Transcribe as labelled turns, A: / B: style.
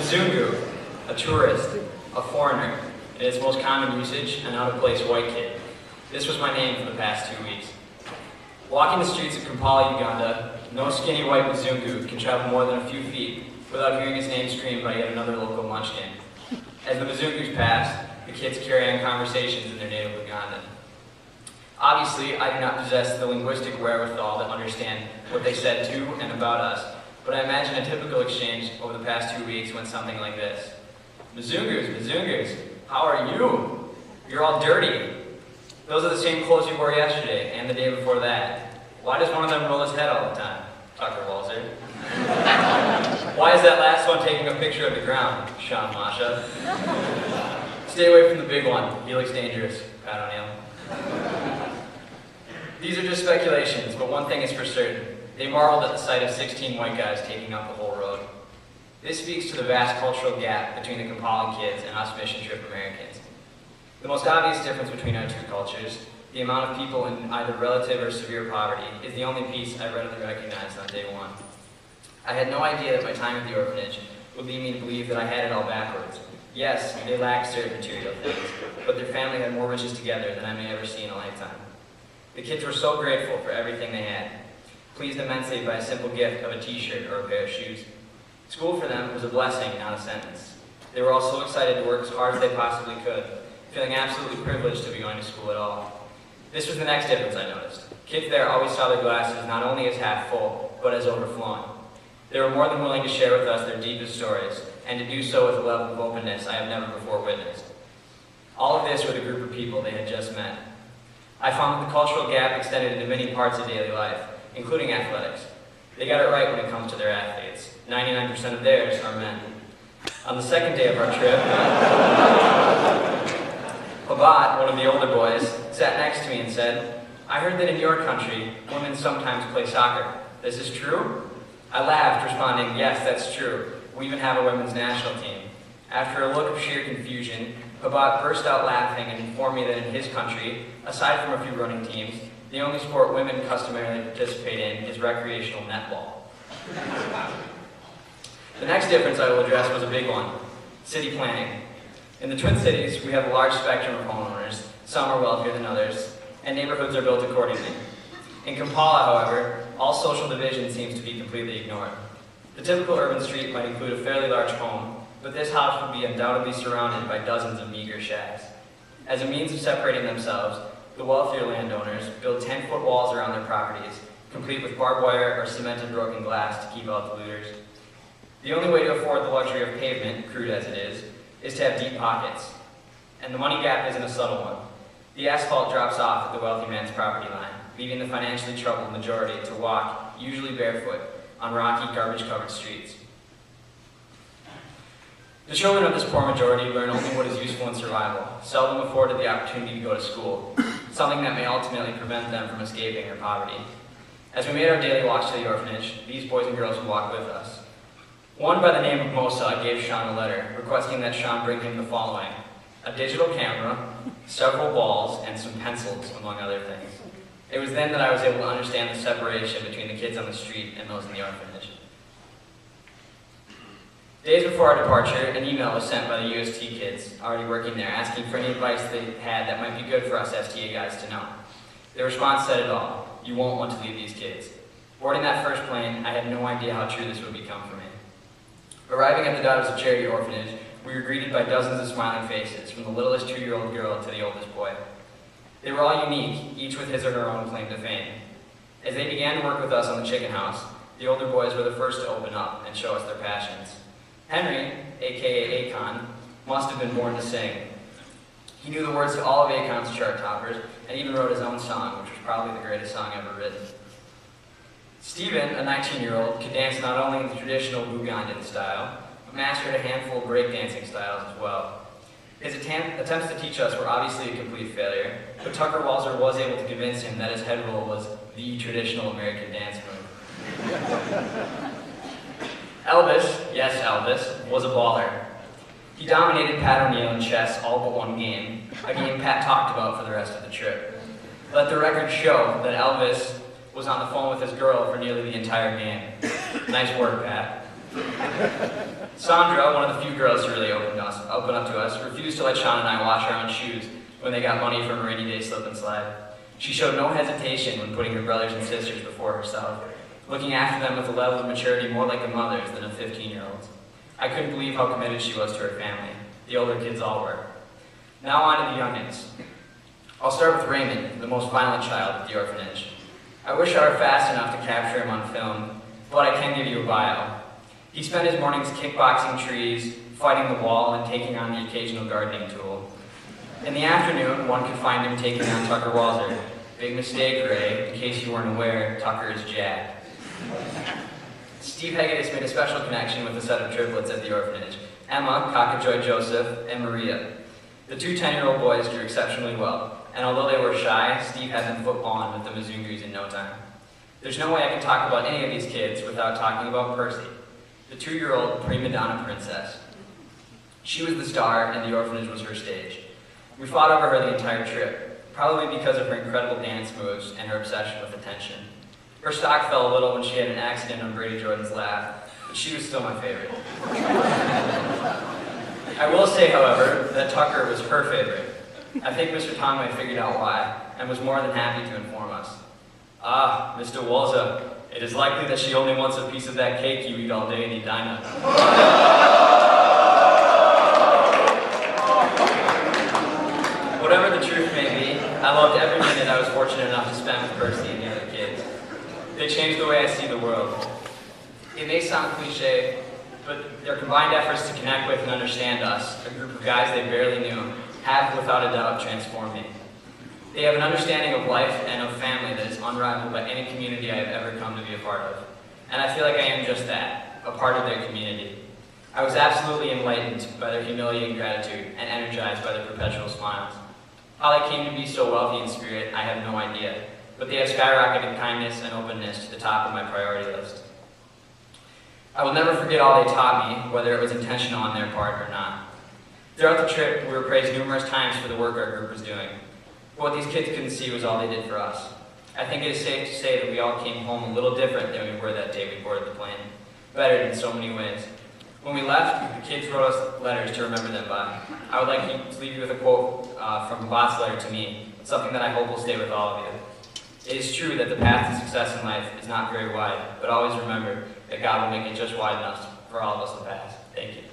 A: Mzungu, a tourist, a foreigner, in its most common usage, an out-of-place white kid. This was my name for the past 2 weeks. Walking the streets of Kampala, Uganda, no skinny white Mzungu can travel more than a few feet without hearing his name screamed by yet another local munchkin. As the Mzungus pass, the kids carry on conversations in their native Ugandan. Obviously, I do not possess the linguistic wherewithal to understand what they said to and about us, but I imagine a typical exchange over the past 2 weeks went something like this. Mzungus, how are you? You're all dirty. Those are the same clothes you wore yesterday and the day before that. Why does one of them roll his head all the time? Tucker Walzer. Why is that last one taking a picture of the ground? Sean Masha. Stay away from the big one. He looks dangerous. Pat O'Neill. These are just speculations, but one thing is for certain. They marveled at the sight of 16 white guys taking up the whole road. This speaks to the vast cultural gap between the Kampalan kids and us mission trip Americans. The most obvious difference between our two cultures, the amount of people in either relative or severe poverty, is the only piece I readily recognized on day one. I had no idea that my time at the orphanage would lead me to believe that I had it all backwards. Yes, they lacked certain material things, but their family had more riches together than I may ever see in a lifetime. The kids were so grateful for everything they had, pleased immensely by a simple gift of a t-shirt or a pair of shoes. School for them was a blessing, not a sentence. They were all so excited to work as hard as they possibly could, feeling absolutely privileged to be going to school at all. This was the next difference I noticed. Kids there always saw their glasses not only as half full, but as overflowing. They were more than willing to share with us their deepest stories, and to do so with a level of openness I have never before witnessed. All of this with a group of people they had just met. I found that the cultural gap extended into many parts of daily life, including athletics. They got it right when it comes to their athletes. 99% of theirs are men. On the second day of our trip, Pabat, one of the older boys, sat next to me and said, "I heard that in your country, women sometimes play soccer. This is true?" I laughed, responding, "Yes, that's true. We even have a women's national team." After a look of sheer confusion, Pabat burst out laughing and informed me that in his country, aside from a few running teams, the only sport women customarily participate in is recreational netball. The next difference I will address was a big one: city planning. In the Twin Cities, we have a large spectrum of homeowners. Some are wealthier than others, and neighborhoods are built accordingly. In Kampala, however, all social division seems to be completely ignored. The typical urban street might include a fairly large home, but this house would be undoubtedly surrounded by dozens of meager shacks. As a means of separating themselves, the wealthier landowners build 10-foot walls around their properties, complete with barbed wire or cemented broken glass to keep out the looters. The only way to afford the luxury of pavement, crude as it is to have deep pockets. And the money gap isn't a subtle one. The asphalt drops off at the wealthy man's property line, leaving the financially troubled majority to walk, usually barefoot, on rocky, garbage-covered streets. The children of this poor majority learn only what is useful in survival, seldom afforded the opportunity to go to school, something that may ultimately prevent them from escaping their poverty. As we made our daily walks to the orphanage, these boys and girls would walk with us. One by the name of Mosa gave Sean a letter, requesting that Sean bring him the following: a digital camera, several balls, and some pencils, among other things. It was then that I was able to understand the separation between the kids on the street and those in the orphanage. Days before our departure, an email was sent by the UST kids already working there, asking for any advice they had that might be good for us STA guys to know. Their response said it all: you won't want to leave these kids. Boarding that first plane, I had no idea how true this would become for me. Arriving at the Daughters of Charity orphanage, we were greeted by dozens of smiling faces, from the littlest 2-year-old girl to the oldest boy. They were all unique, each with his or her own claim to fame. As they began to work with us on the chicken house, the older boys were the first to open up and show us their passions. Henry, aka Akon, must have been born to sing. He knew the words to all of Akon's chart toppers, and even wrote his own song, which was probably the greatest song ever written. Stephen, a 19-year-old, could dance not only in the traditional Ugandan style, but mastered a handful of breakdancing styles as well. His attempts to teach us were obviously a complete failure, but Tucker Walzer was able to convince him that his head roll was the traditional American dance move. Elvis, yes Elvis, was a baller. He dominated Pat O'Neill in chess all but one game, a game Pat talked about for the rest of the trip. Let the record show that Elvis was on the phone with his girl for nearly the entire game. Nice work, Pat. Sandra, one of the few girls who really opened up to us, refused to let Sean and I wash our own shoes when they got money from a rainy day slip and slide. She showed no hesitation when putting her brothers and sisters before herself, looking after them with a level of maturity more like a mother's than a 15-year-old's. I couldn't believe how committed she was to her family. The older kids all were. Now on to the youngins. I'll start with Raymond, the most violent child at the orphanage. I wish I were fast enough to capture him on film, but I can give you a bio. He spent his mornings kickboxing trees, fighting the wall, and taking on the occasional gardening tool. In the afternoon, one could find him taking on Tucker Walzer. Big mistake, Ray. In case you weren't aware, Tucker is Jack. Steve Hegedus made a special connection with a set of triplets at the orphanage, Emma, Cockajoy Joseph, and Maria. The two 10-year-old boys grew exceptionally well, and although they were shy, Steve had them footballing with the Mazungus in no time. There's no way I can talk about any of these kids without talking about Percy, the 2-year-old prima donna princess. She was the star, and the orphanage was her stage. We fought over her the entire trip, probably because of her incredible dance moves and her obsession with attention. Her stock fell a little when she had an accident on Brady Jordan's lap, but she was still my favorite. I will say, however, that Tucker was her favorite. I think Mr. Tongway figured out why, and was more than happy to inform us. Ah, Mr. Walzer, it is likely that she only wants a piece of that cake you eat all day in Edina. Whatever the truth may be, I loved every minute I was fortunate enough to spend with Percy and the other kids. They changed the way I see the world. It may sound cliche, but their combined efforts to connect with and understand us, a group of guys they barely knew, have without a doubt transformed me. They have an understanding of life and of family that is unrivaled by any community I have ever come to be a part of. And I feel like I am just that, a part of their community. I was absolutely enlightened by their humility and gratitude, and energized by their perpetual smiles. How they came to be so wealthy in spirit, I have no idea, but they have skyrocketed kindness and openness to the top of my priority list. I will never forget all they taught me, whether it was intentional on their part or not. Throughout the trip, we were praised numerous times for the work our group was doing. But what these kids couldn't see was all they did for us. I think it is safe to say that we all came home a little different than we were that day we boarded the plane. Bettered in so many ways. When we left, the kids wrote us letters to remember them by. I would like to leave you with a quote from Bot's letter to me, something that I hope will stay with all of you. It is true that the path to success in life is not very wide, but always remember that God will make it just wide enough for all of us to pass. Thank you.